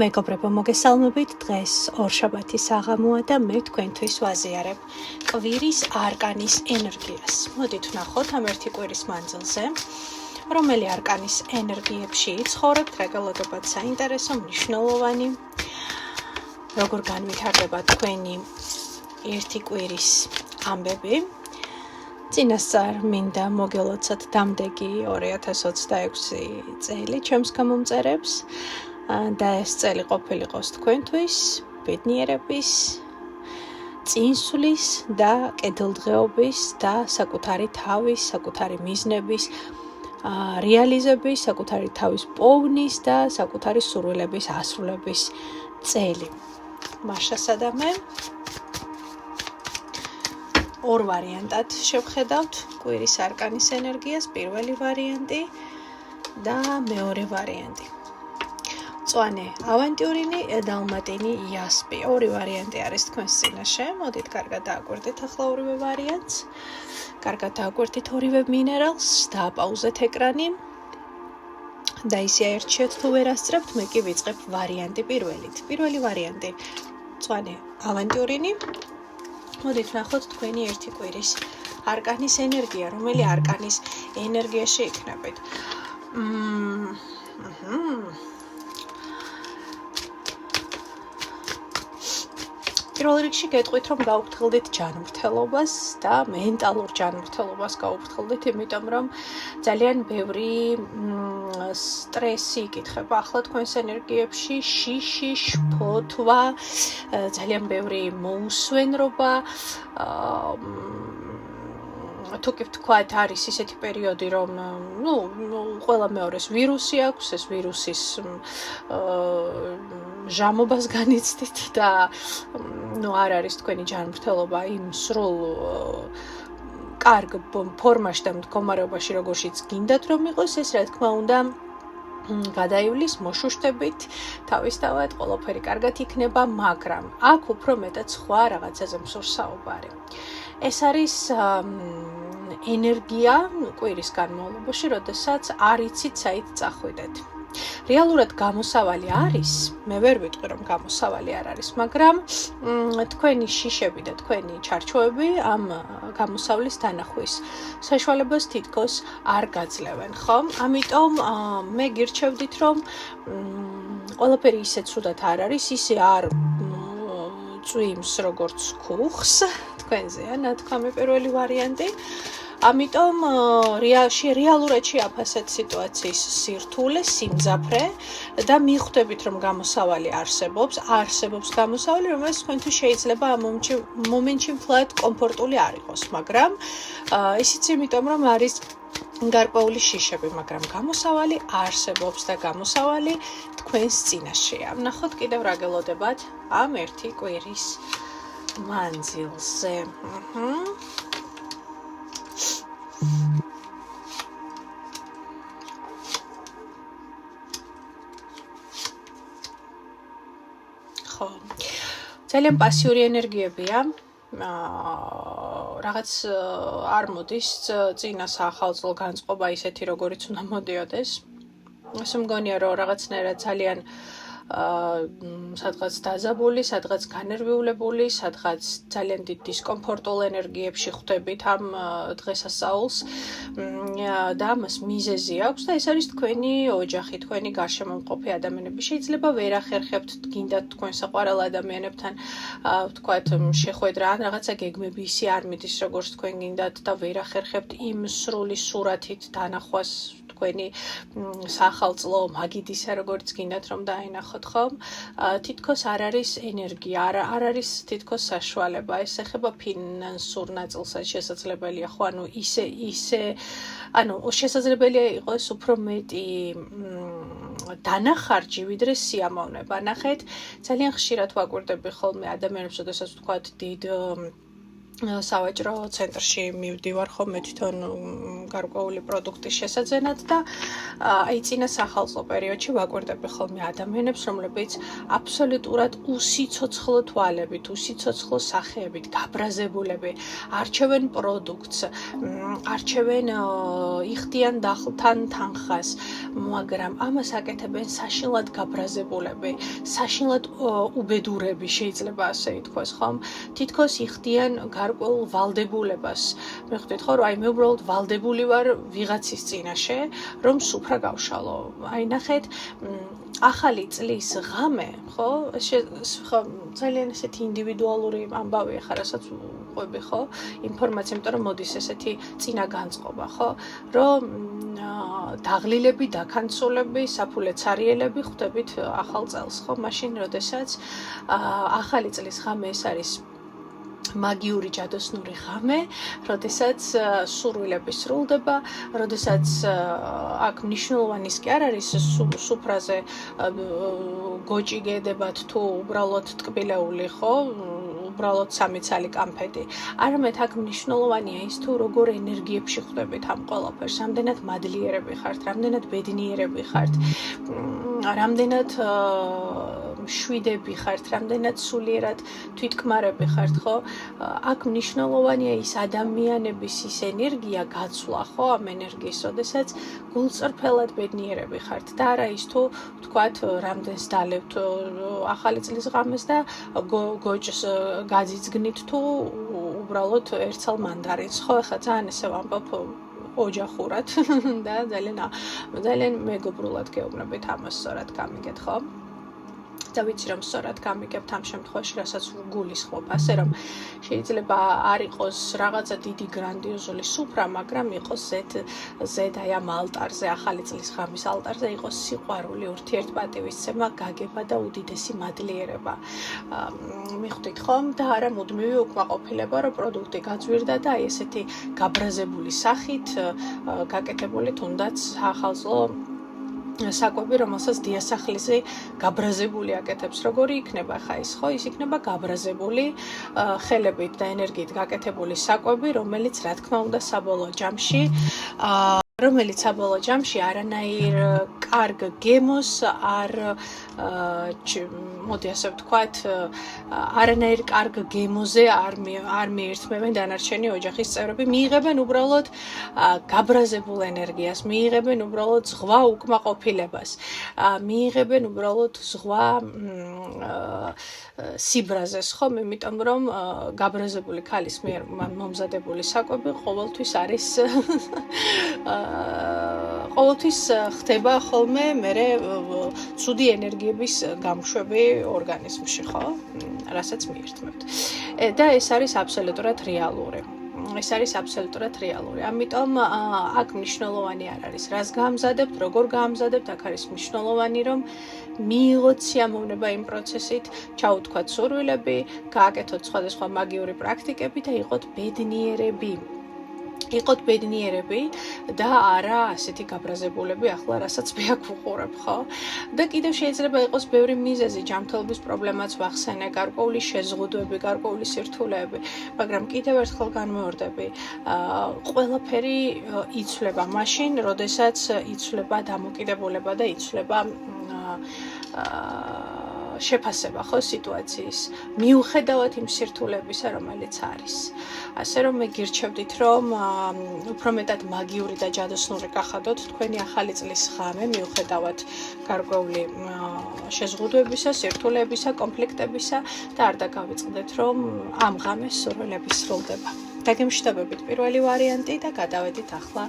მეგობრებო, მოგესალმებით. დღეს ორშაბათის საღამოა და მე თქვენთვის ვაზიარებ კვირის არკანის ენერგიას. მოდით ვნახოთ ამ ერთი კვირის მანძილზე, რომელი არკანის ენერგიებში ცხოვრებთ, რა გელოდებათ საინტერესო, მნიშვნელოვანი, როგორ განვითარდება თქვენი ერთი კვირის ამბები. წინასწარ მინდა მოგელოცოთ დამდეგი 2026 წელი ჩემს გამომწერებს. და ეს წელი ყოფილიყოს თქვენთვის ბედნიერების, წინსვლის და კეთილდღეობის და საკუთარი თავის, საკუთარი მიზნების რეალიზების, საკუთარი თავის პოვნის და საკუთარი სურვილების ასრულების წელი. მაშასადამე ორ ვარიანტად შევხედავთ კვირის არკანის ენერგიას, პირველი ვარიანტი და მეორე ვარიანტი. მწვანე ავანტიურინი, დალმატინი, იასპი. ორი ვარიანტი არის თქვენს წინაშე. მოდით კარგად დააკვირდით ახლა ორივე ვარიანტს. კარგად დააკვირდით ორივე მინერალს, დააპაუზეთ ეკრანი. და ისე აერჩიეთ თუ ვერ ასწრებთ, მე კი ვიწყებ ვარიანტი პირველით. პირველი ვარიანტი მწვანე ავანტიურინი. მოდით ვნახოთ თქვენი ერთი კვირის არკანის ენერგია, რომელი არკანის ენერგიაში იქნებით. პირველ რიგში გეტყვით, რომ გაუფრთხილდით ჯანმრთელობას და მენტალურ ჯანმრთელობას გაუფრთხილდით, იმიტომ რომ ძალიან ბევრი სტრესი იკითხება ახლა თქვენს ენერგიებში, შიში, შფოთვა, ძალიან ბევრი მოუსვენრობა, თუ კი ვთქვათ, არის ისეთი პერიოდი, რომ ყველა მეორეს ვირუსი აქვს, ეს ვირუსის ჟამობას განიცდით და არ არის თქვენი ჯანმრთელობა იმ სრულ კარგ ფორმაში და მდგომარეობაში, როგორშიც გინდათ რომ იყოს, ეს რა თქმა უნდა გადაივლის მოშუშტებით, თავისთავად ყველაფერი კარგად იქნება, მაგრამ აქ უფრო მეტად სხვა რაღაცაზე მსურსაუბარი. ეს არის ენერგია კვირის განმავლობაში, როდესაც არ იცით საით წახვიდეთ. რეალურად გამოსავალი არის, მე ვერ ვიტყვი რომ გამოსავალი არ არის, მაგრამ თქვენი შიშები და თქვენი ჩარჩოები ამ გამოსავლის დანახვის საშუალებას თითქოს არ გაძლევენ, ხო? ამიტომ მე გირჩევდით, რომ ყველაფერი ისე ცუდად არ არის, ისე არ წვიმს როგორც ქუხს, თქვენზეა ნათქვამი პირველი ვარიანტი. ამიტომ რეალურადში აფასეთ სიტუაციის სირთულე, სიმძაფრე და მიხვდებით, რომ გამოსავალი არსებობს გამოსავალი, რომელიც თქვენთვის შეიძლება ამ მომენტში მთლად კომფორტული არ იყოს, მაგრამ ისიც იმიტომ, რომ არის გარკვეული შიშები, მაგრამ გამოსავალი არსებობს და გამოსავალი თქვენს წინაშეა. ვნახოთ კიდევ რა გელოდებათ ამ ერთი კვირის მანძილზე. ხო, ძალიან პასიური ენერგიებია. რაღაც არ მოდის წინა საახალწლო განწყობა ისეთი, როგორიც უნდა მოდიოდეს. ასე მგონია, რომ რაღაცნაირად ძალიან სადღაც დაზაბული, სადღაც განერვიულებული, სადღაც ძალიან დიდ დისკომფორტულ ენერგიებში ხვდებით ამ დღესასწაულს და ამას მიზეზი აქვს და ეს არის თქვენი ოჯახი, თქვენი გარშემო მყოფი ადამიანები. შეიძლება ვერ ახერხებთ გინდათ თქვენ საყვარელ ადამიანებთან ვთქვათ შეხვედრა ან რაღაცა გეგმები ისე არ მიდის, როგორც თქვენ გინდათ და ვერ ახერხებთ იმ სრული სურათით დანახვას თქვენი საახალწლო მაგიდისა, როგორც გინდათ რომ დაენახოთ, ხომ? თითქოს არ არის ენერგია, არ არის თითქოს საშუალება. ეს ეხება ფინანსურ ნაწილსაც შესაძლებელია, ხო? შესაძლებელია იყოს უფრო მეტი დანახარჯი, ვიდრე სიამოვნება. ნახეთ, ძალიან ხშირად ვაკვირდები ხოლმე ადამიანებს, როდესაც ვთქვათ დიდ სავაჭრო ცენტრში მივდივარ ხოლმე თვითონ გარკვეული პროდუქტის შესაძენად და აი წინა სახალხო პერიოდში ვაკვირდები ხოლმე ადამიანებს, რომლებიც აბსოლუტურად უსიცოცხლო თვალებით, უსიცოცხლო სახეებით, გაბრაზებულები, არჩევენ პროდუქტს, არჩევენ იხდიან დახლთან თანხას, მაგრამ ამას აკეთებენ საშინლად გაბრაზებულები, საშინლად უბედურები, შეიძლება ასე ითქვას, ხომ? თითქოს იხდიან გარკვეულ ვალდებულებას. მიხვდით ხო, რომ აი მე უბრალოდ ვალდებული ვარ ვიღაცის წინაშე, რომ სუფრა გავშალო. აი ნახეთ, ახალი წლის ღამე, ხო? ხო, ძალიან ესეთი ინდივიდუალური ამბავია ხარ, რასაც ყვები, ხო? ინფორმაცია, იმიტომ რომ მოდის ესეთი წინა განწყობა, ხო? რომ დაღლილები, დაქანცულები, საფულეცარიელები ხვდებით ახალ წელს, ხო? მაშინ, როდესაც ახალი წლის ღამე ეს არის მაგიური ჯადოსნური ღამე, როდესაც სურვილები სრულდება, როდესაც აქ მნიშვნელოვანის კი არ არის სუფრაზე გოჭი გედებათ თუ უბრალოდ ტკბილეული, ხო? უბრალოდ სამიცალი კამფეტი. არამედ აქ მნიშვნელოვანია ის თუ როგორ ენერგიებში ხვდებით ამ ყველაფერს, რამდენად მადლიერები ხართ, რამდენად ბედნიერები ხართ, რამდენად შვიდები ხართ, რამდენად სულიერად თვითკმარები ხართ, ხო? აქ მნიშვნელოვანია ის ადამიანების ის ენერგია გაცვლა, ხო, ამ ენერგიის, როდესაც გულწრფელად ბედნიერები ხართ და არა ის თუ თქვათ რამდენს დალევთ ახალი წლის ღამეს და გოჭს გაძიძგნით თუ უბრალოდ ერთსალ მანდარინს, ხო, ახლა ძალიან ესე ვამბობ ოჯახურად და ძალიან მეგობრულად გეუბნებით ამას სწორად გამიგეთ, ხო? და ვიცი რომ სწორად გამიგებთ ამ შემთხვევაში, რასაც გულისხმობ, ასე რომ შეიძლება არ იყოს რაღაცა დიდი გრანდიოზული სუფრა, მაგრამ იყოს ზედ აი ამ ალტარზე, ახალი წლის ღამის ალტარზე იყოს სიყვარული, ურთიერთპატივისცემა, გაგება და უდიდესი მადლიერება. მიხვდით ხომ? და არა მუდმივი უკმაყოფილება, რომ პროდუქტი გაძვირდა და აი ესეთი გაბრაზებული სახით გაკეთებული თუნდაც ახალწლო საკვები, რომელსაც დიასახლისი გაბრაზებული აკეთებს, როგორი იქნება ხა ის, ხო? ის იქნება გაბრაზებული ხელებით და ენერგიით გაკეთებული საკვები, რომელიც რა თქმა უნდა საბოლოო ჯამში არანაირ კარგ გემოს მოდი ასე ვთქვათ, არანაირ კარგ გემოზე არ მიირთმევენ დანარჩენი ოჯახის წევრები, მიიღებენ უბრალოდ გაბრაზებულ ენერგიას, მიიღებენ უბრალოდ ზღვა უკმაყოფილებას, მიიღებენ უბრალოდ ზღვა სიბრაზეს, ხომ? იმიტომ რომ გაბრაზებული ქალის მიერ მომზადებული საკვები ყოველთვის არის ყოველთვის ხდება ხოლმე მერე ცუდი ენერგიების გამშვები ორგანიზმში, ხო? რასაც მიირთმევთ. და ეს არის აბსოლუტურად რეალური. ამიტომ აქ მნიშვნელოვანი არ არის, რას გაამზადებთ, როგორ გაამზადებთ, აქ არის მნიშვნელოვანი, რომ მიიღოთ სიამოვნება იმ პროცესით, ჩაუთქვათ სურვილები, გააკეთოთ სხვადასხვა მაგიური პრაქტიკები და იყოთ ბედნიერები და არა ასეთი გაბრაზებულები, ახლა რასაც მე აქ ვუყურებ, ხო? და კიდევ შეიძლება იყოს ბევრი მიზეზი, ჯანმრთელობის პრობლემაც ვახსენე, გარკვეული შეზღუდვები, გარკვეული სირთულეები, მაგრამ კიდევ ერთხელ განმეორდები, ყველაფერი იცვლება მაშინ, როდესაც იცვლება დამოკიდებულება და იცვლება შეფასება, ხო, სიტუაციის, მიუხედავად იმ სირთულეებისა, რომელიც არის. ასე რომ მე გირჩევდით, რომ უფრო მეტად მაგიური და ჯადოსნური გახადოთ თქვენი ახალი წლის ღამე, მიუხედავად გარკვეული შეზღუდვებისა, სირთულეებისა, კონფლიქტებისა და არ დაგავიწყდეთ, რომ ამ ღამეს სურვილები სრულდება. დაგემშვიდობებით პირველი ვარიანტი და გადავედით ახლა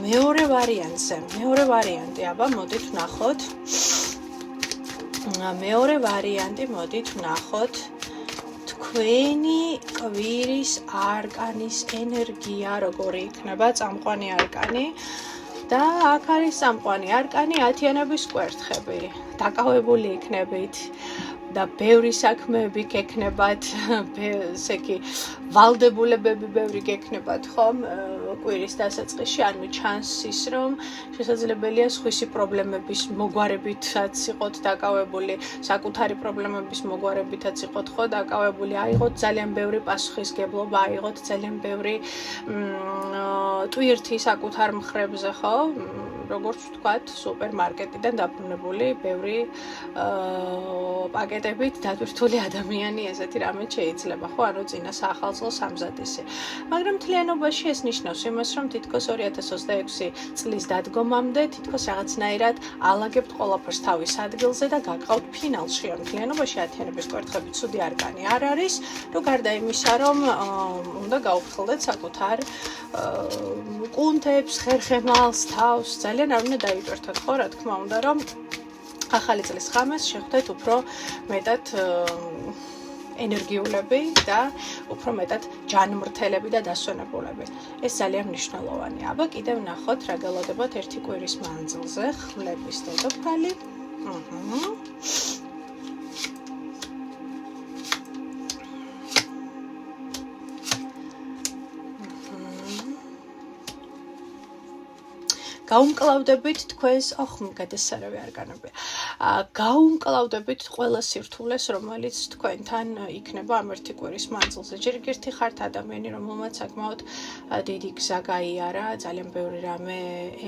მეორე ვარიანტზე. მეორე ვარიანტი, აბა მოდით ვნახოთ. მეორე ვარიანტი, მოდით ვნახოთ თქვენი კვირის არკანის ენერგია, როგორი იქნება წამყვანი არკანი და აქ არის წამყვანი არკანი 10-იანების კვერთხები. დაკავებული იქნებით და ბევრი საქმეები გექნებათ, ესე იგი ვალდებულებები ბევრი გექნებათ, ხომ? კვირის დასაწყისში, ანუ ჩანს ის, რომ შესაძლებელია სხვისი პრობლემების მოგვარებითაც იყოთ დაკავებული, საკუთარი პრობლემების მოგვარებითაც იყოთ ხო დაკავებული, აიღოთ ძალიან ბევრი პასუხისგებლობა, აიღოთ ძალიან ბევრი ტვირთი საკუთარ მხრებზე, ხო? როგორც ვთქვათ, სუპერმარკეტიდან დაბრუნებული ბევრი პაკეტებით დატვირთული ადამიანი ესეთი რამე შეიძლება, ხო? ანუ წინა საახალწლოს ამზადისი. მაგრამ მთლიანობაში ეს ნიშნავს იმას, რომ თითქოს 2026 წლის დადგომამდე თითქოს რაღაცნაირად ალაგებთ ყველაფერს თავის ადგილზე და გაგყავთ ფინალში. ან მთლიანობაში ათიანების კვერთხები ცუდი არკანი არ არის, რომ გარდა იმისა, რომ უნდა გაუფრთხილდეთ საკუთარ კუნთებს, ხერხემალს, თავს, ძალიან არ უნდა დაიტვირთოთ, ხო, რა თქმა უნდა, რომ ახალი წლის ღამეს შეხვდეთ უფრო მეტად ენერგიულები და უფრო მეტად ჯანმრთელები და დასვენებულები. ეს ძალიან მნიშვნელოვანია. აბა კიდევ ნახოთ რა გელოდებათ ერთი კვირის მანძილზე, ხმლების დედოფალი. გაუმკლავდებით თქვენს, გადასარავი არკანები. გაუმკლავდებით ყველა სირთულეს, რომელიც თქვენთან იქნება ამ ერთი კვირის მანძილზე. ჯერ ერთი ხართ ადამიანი, რომელმაც საკმაოდ დიდი გზა გაიარა, ძალიან ბევრი რამე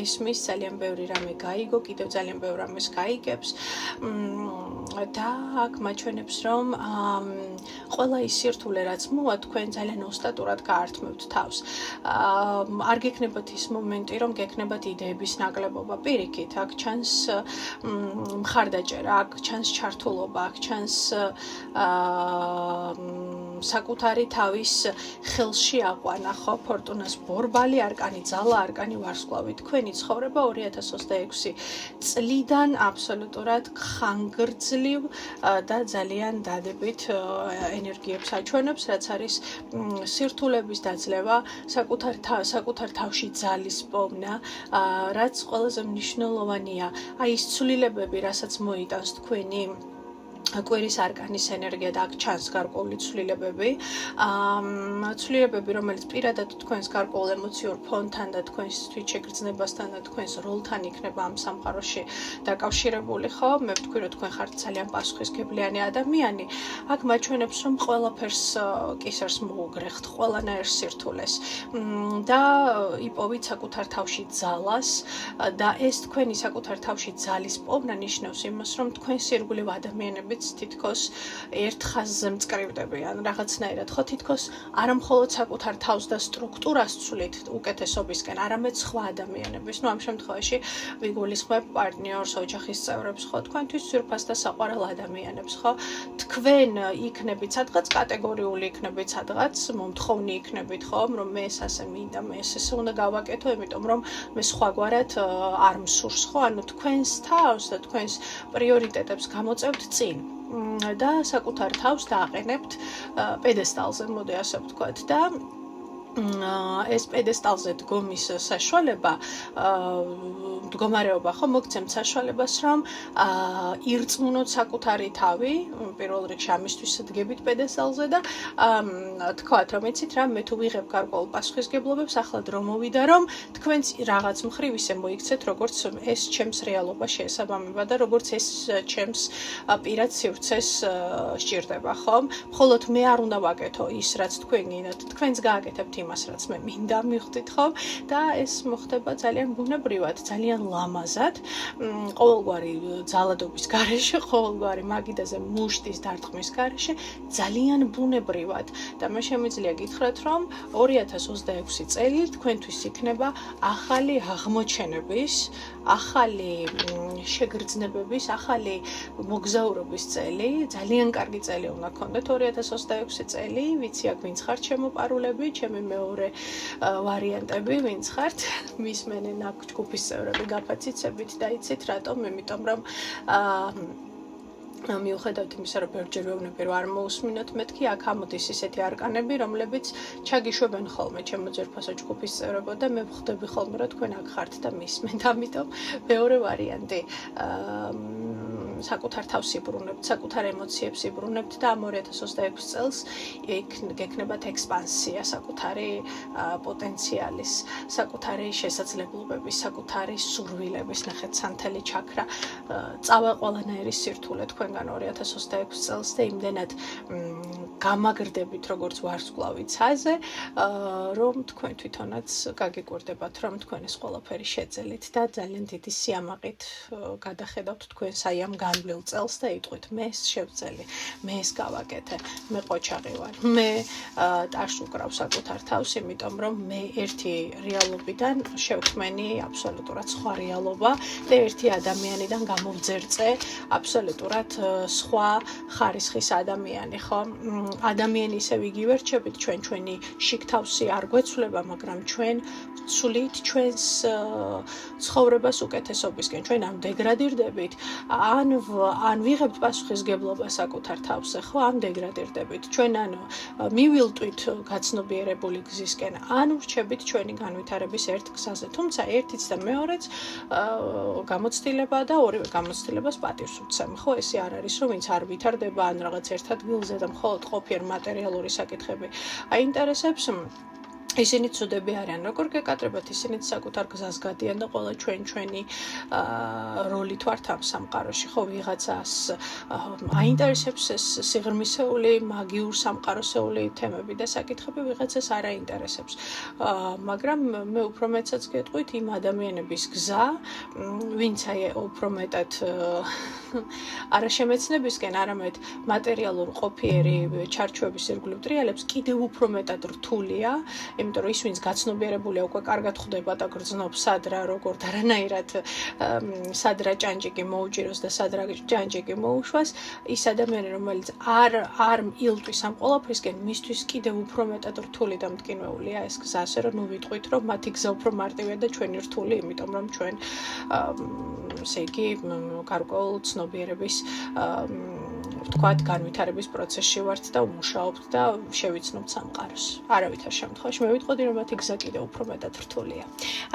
ესმის, ძალიან ბევრი რამე გაიგო, კიდევ ძალიან ბევრი რამეს გაიგებს. და აქ მაჩვენებს, რომ ყველა ის სირთულე, რაც მოვა, თქვენ ძალიან ოსტატურად გაართმევთ თავს. არ გექნებათ ის მომენტი, რომ გექნებათ იდეების ნაკლებობა. პირიქით, აქ ჩანს მხარდაჭერა, აქ ჩანს ჩართულობა, აქ ჩანს საკუთარი თავის ხელში აყვანა, ხო, ფორტუნას ბორბალი, არკანი ძალა, არკანი ვარსკვლავი. თქვენი ცხოვრება 2026 წლიდან აბსოლუტურად ხანგრძლივ და ძალიან დადებით ენერგიებს აჩვენებს, რაც არის სირთულების დაძლევა, საკუთარ თავში ძალის პოვნა, რაც ყველაზე მნიშვნელოვანია, აი ის ცვლილებები, რასაც მოიტანს თქვენი კვირის არკანის ენერგია და აქ ჩანს გარკვეული ცვლილებები, რომელიც პირადად თქვენს გარკვეულ ემოციურ ფონთან და თქვენს თვითშეგრძნებასთან და თქვენს როლთან იქნება ამ სამყაროში დაკავშირებული, ხო? მე ვთქვი, რომ თქვენ ხართ ძალიან პასუხისმგებლიანი ადამიანი. აქ მაჩვენებს, რომ ყველაფერს კისერს მოუგრეხთ, ყველანაირ სირთულეს და იპოვით საკუთარ თავში ძალას და ეს თქვენი საკუთარ თავში ძალის პოვნა ნიშნავს იმას, რომ თქვენ სირგულივ ადამიანები თითქოს ერთ ხაზზე მწკრივდებიან რაღაცნაირად, ხო, თითქოს არა მხოლოდ საკუთარ თავს და სტრუქტურას ცვლით უკეთესობისკენ, არამედ სხვა ადამიანების. ამ შემთხვევაში ვიგულისხმებ პარტნიორს, ოჯახის წევრებს, ხო, თქვენთვის ძვირფას და საყვარელ ადამიანებს, ხო. თქვენ იქნებით სადღაც კატეგორიული იქნებით სადღაც მომთხოვნი იქნებით, ხო, რომ მე ეს ასე მინდა, მე ეს უნდა გავაკეთო, იმიტომ რომ მე სხვაგვარად არ მსურს, ხო, ანუ თქვენს თავს და თქვენს პრიორიტეტებს გამოწევთ წინ. და საკუთარ თავს დააყენებთ პედესტალზე, მოდი ასე ვთქვათ და ეს პედესტალზე დგომის საშუალება, მდგომარეობა, ხო, მოგცემთ საშუალებას, რომ ირწმუნოთ საკუთარი თავი, პირველ რიგში ამისთვის დგებით პედესტალზე და თქვათ, რომ იცით რა, მე თუ ვიღებ გარკვეულ პასუხისგებლობებს, ახლა დრო მოვიდა, რომ თქვენც რაღაც მხრივ ისე მოიქცეთ, როგორც ეს ჩემს რეალობა შეესაბამება და როგორც ეს ჩემს პირად სივრცეს სჭირდება, ხო? მხოლოდ მე არ უნდა ვაკეთო ის, რაც თქვენ გინდათ, თქვენც გააკეთებთ იმას, რაც მე მინდა მივხვდით, ხო? და ეს მოხდება ძალიან ბუნებრივად, ძალიან ლამაზად, ყოველგვარი ძალადობის გარეშე, ყოველგვარი მაგიდაზე მუშტის დარტყმის გარეშე, ძალიან ბუნებრივად. და მე შემიძლია გითხრათ, რომ 2026 წელი თქვენთვის იქნება ახალი აღმოჩენების, ახალი შეგრძნებების, ახალი მოგზაურობის წელი, ძალიან კარგი წელი უნდა გქონდეთ 2026 წელი, ვიცი აქ ვინც ხართ შემოპარულები, ჩემი მეორე ვარიანტები, ვინც ხართ, მისმენენ აქ ჯგუფის წევრები გაფაციცებით და იცით რატომ, იმიტომ რომ მიუხედავად იმისა, რომ ბევრჯერ ვეუბნები, რომ არ მოусმინოთ, მეთქი აქ ამოდის ისეთი არკანები, რომლებიც ჩაგიშვებენ ხოლმე ჩემო ძვირფასო ჯგუფის წევრებო და მე ვხვდები ხოლმე, რომ თქვენ აქ ხართ და მისმენთ, ამიტომ მეორე ვარიანტი საკუთარ თავს იბრუნებთ, საკუთარ ემოციებს იბრუნებთ და ამ 2026 წელს გექნებათ ექსპანსია საკუთარი პოტენციალის, საკუთარი შესაძლებლობების, საკუთარი სურვილების, ნახეთ სანთელი ჩაქრა წავა ყველანაირი სირთულე თქვენგან 2026 წელს და იმდენად გამაგრდებით როგორც ვარსკვლავი ცაზე, რომ თქვენ თვითონაც გაგიკვირდებათ, რომ თქვენ ეს ყველაფერი შეძელით და ძალიან დიდი სიამაყით გადახედავთ თქვენს აი ამ განვლილ წელს და იტყვით მე შევძელი, მე ეს გავაკეთე, მე ყოჩაღი ვარ, მე ტაშს უკრავ საკუთარ თავს, იმიტომ რომ მე ერთი რეალობიდან შევქმენი აბსოლუტურად სხვა რეალობა და ერთი ადამიანიდან გამოვძერწე აბსოლუტურად სხვა ხარისხის ადამიანი, ხო? ადამიანი ისევ იგივე რჩებით, ჩვენი შიგთავსი არ გვეცვლება, მაგრამ ჩვენ ვცვლით ჩვენს ცხოვრებას უკეთესობისკენ, ჩვენ ამ დეგრადირდებით, ან ვიღებთ პასუხისგებლობას საკუთარ თავზე, ხო, ამ დეგრადირდებით, ჩვენ ან მივილტვით გაცნობიერებული გზისკენ, ან ვრჩებით ჩვენი განვითარების ერთ გზაზე, თუმცა ერთიც და მეორეც გამოცდილება და ორივე გამოცდილებას პატივს ვცემ, ხო, ესე არ არის, რომ ვინც არ ვითარდება ან რაღაც ერთ ადგილზე და მხოლოდ ყოფიერ მატერიალური საკითხები აინტერესებს, ისინი ცუდები არიან, როგორ გეკატრებათ, ისინიც საკუთარ გზას გადიან და ყველა ჩვენი როლით ვართ ამ სამყაროში, ხო, ვიღაცას აინტერესებს ეს სიღრმისეული, მაგიურ სამყაროსეული თემები და საკითხები, ვიღაცას არ აინტერესებს. მაგრამ მე უფრო მეცაც გეტყვით იმ ადამიანების გზა, ვინც აი უფრო მეტად არა შემეცნებისკენ, არამედ მატერიალურ ყოფიერი ჩარჩოების ირგვლივ ტრიალებს, კიდევ უფრო მეტად რთულია, იმიტომ რომ ის ვინც გაცნობიერებულია უკვე კარგად ხვდება და გრძნობს სად რა როგორ და რანაირად სად რა ჭანჭიკი მოუჭიროს და სად რა ჭანჭიკი მოუშვას, ის ადამიანი რომელიც არ ილტვის ამ ყველაფრისკენ, მისთვის კიდევ უფრო მეტად რთული და მტკინვეულია ეს გზა, ასე რომ ნუ ვიტყვით რომ მათი გზა უფრო მარტივია და ჩვენი რთული, იმიტომ რომ ჩვენ ესე იგი გარკვეულ ცნობიერების ვთქვათ, განვითარების პროცესში ვართ და ვმუშაობთ და შევიცნობთ სამყაროს. არავითარ შემთხვევაში მე ვიტყოდი, რომ მათი გზა კიდევ უფრო მეტად რთულია.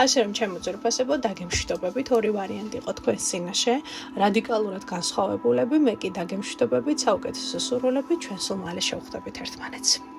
ასე რომ ჩემო ძვირფასებო, დაგემშვიდობებით, ორი ვარიანტი იყო თქვენს წინაშე, რადიკალურად განსხვავებულები, მე კი დაგემშვიდობებით, საუკეთესო სურვილებით, ჩვენ სულ მალე შევხვდებით ერთმანეთს.